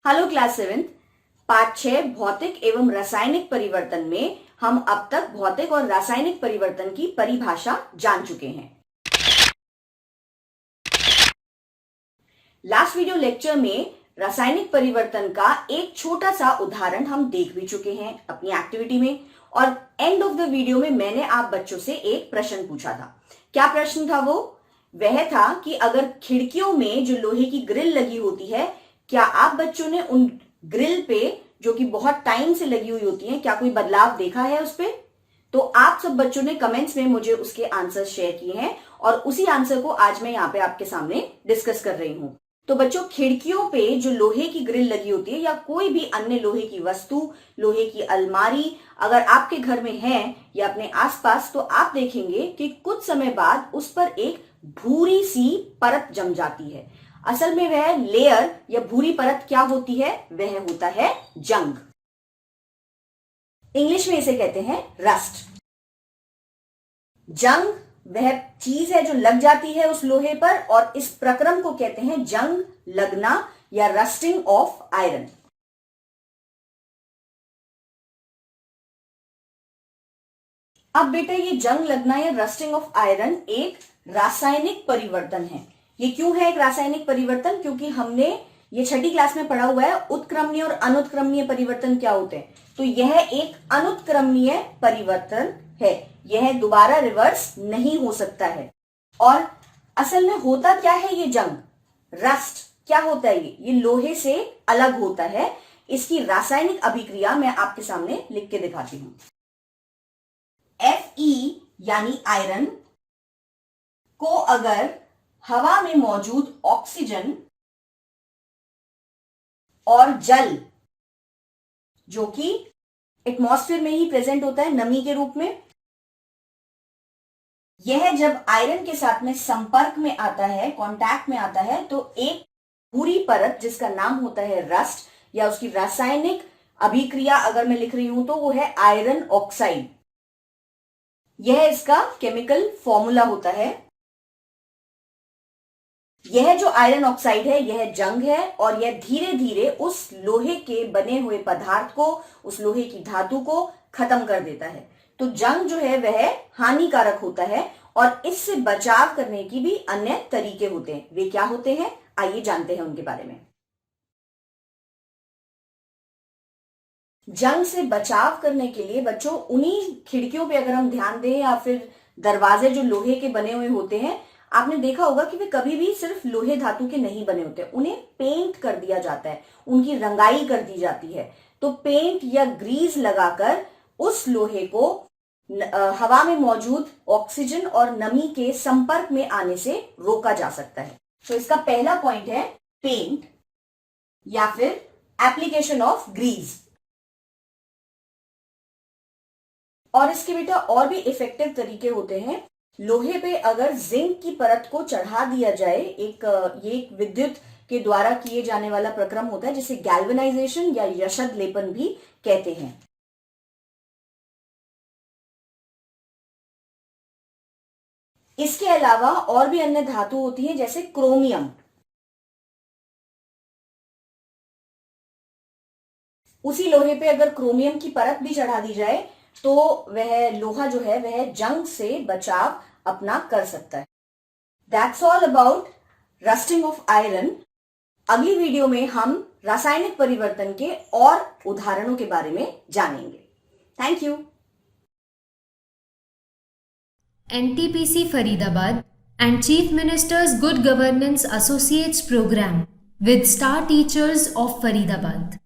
Hello class 7 पाठ 6 भौतिक एवं रासायनिक परिवर्तन में हम अब तक भौतिक और रासायनिक परिवर्तन की परिभाषा जान चुके हैं। लास्ट वीडियो लेक्चर में रासायनिक परिवर्तन का एक छोटा सा उदाहरण हम देख भी चुके हैं अपनी एक्टिविटी में, और एंड ऑफ द वीडियो में मैंने आप बच्चों से एक प्रश्न पूछा था। क्या प्रश्न था वो? वह था कि अगर खिड़कियों में जो लोहे की ग्रिल लगी होती है, क्या आप बच्चों ने उन ग्रिल पे जो कि बहुत टाइम से लगी हुई होती है, क्या कोई बदलाव देखा है उस पे? तो आप सब बच्चों ने कमेंट्स में मुझे उसके आंसर शेयर किए हैं और उसी आंसर को आज मैं यहाँ पे आपके सामने डिस्कस कर रही हूं। तो बच्चों, खिड़कियों पे जो लोहे की ग्रिल लगी होती है या कोई भी अन्य लोहे की वस्तु, लोहे की अलमारी अगर आपके घर में है या अपने आसपास, तो आप देखेंगे कि कुछ समय बाद उस पर एक भूरी सी परत जम जाती है। असल में वह लेयर या भूरी परत क्या होती है? वह होता है जंग। इंग्लिश में इसे कहते हैं रस्ट। जंग वह चीज है जो लग जाती है उस लोहे पर, और इस प्रक्रम को कहते हैं जंग लगना या रस्टिंग ऑफ आयरन। अब बेटा, ये जंग लगना या रस्टिंग ऑफ आयरन एक रासायनिक परिवर्तन है। ये क्यों है एक रासायनिक परिवर्तन? क्योंकि हमने ये छठी क्लास में पढ़ा हुआ है उत्क्रमणीय और अनुत्क्रमणीय परिवर्तन क्या होते हैं। तो यह एक अनुत्क्रमणीय परिवर्तन है, यह दोबारा रिवर्स नहीं हो सकता है। और असल में होता क्या है ये जंग, रस्ट क्या होता है? ये लोहे से अलग होता है। इसकी रासायनिक अभिक्रिया मैं आपके सामने लिख के दिखाती हूं। Fe यानी आयरन को अगर हवा में मौजूद ऑक्सीजन और जल, जो कि एटमॉस्फेयर में ही प्रेजेंट होता है नमी के रूप में, यह जब आयरन के साथ में संपर्क में आता है, कांटेक्ट में आता है, तो एक भूरी परत जिसका नाम होता है रस्ट, या उसकी रासायनिक अभिक्रिया अगर मैं लिख रही हूं तो वो है आयरन ऑक्साइड। यह इसका केमिकल फॉर्मूला होता है। यह जो आयरन ऑक्साइड है यह जंग है, और यह धीरे धीरे उस लोहे के बने हुए पदार्थ को, उस लोहे की धातु को खत्म कर देता है। तो जंग जो है वह हानिकारक होता है, और इससे बचाव करने की भी अन्य तरीके होते हैं। वे क्या होते हैं, आइए जानते हैं उनके बारे में। जंग से बचाव करने के लिए बच्चों, उन्हीं खिड़कियों पे अगर हम ध्यान दें या फिर दरवाजे जो लोहे के बने हुए होते हैं, आपने देखा होगा कि वे कभी भी सिर्फ लोहे धातु के नहीं बने होते, उन्हें पेंट कर दिया जाता है, उनकी रंगाई कर दी जाती है। तो पेंट या ग्रीस लगाकर उस लोहे को हवा में मौजूद ऑक्सीजन और नमी के संपर्क में आने से रोका जा सकता है। तो इसका पहला पॉइंट है पेंट या फिर एप्लीकेशन ऑफ ग्रीस। और इसके बेटा और भी इफेक्टिव तरीके होते हैं। लोहे पे अगर जिंक की परत को चढ़ा दिया जाए, ये एक विद्युत के द्वारा किए जाने वाला प्रक्रम होता है जिसे गैल्वेनाइजेशन या यशद लेपन भी कहते हैं। इसके अलावा और भी अन्य धातु होती है जैसे क्रोमियम। उसी लोहे पे अगर क्रोमियम की परत भी चढ़ा दी जाए तो वह लोहा जो है वह जंग से बचाव अपना कर सकता है। That's all about rusting of iron. अगली वीडियो में हम रासायनिक परिवर्तन के और उदाहरणों के बारे में जानेंगे। Thank you. NTPC Faridabad and Chief Minister's Good Governance Associates Program with Star Teachers of Faridabad.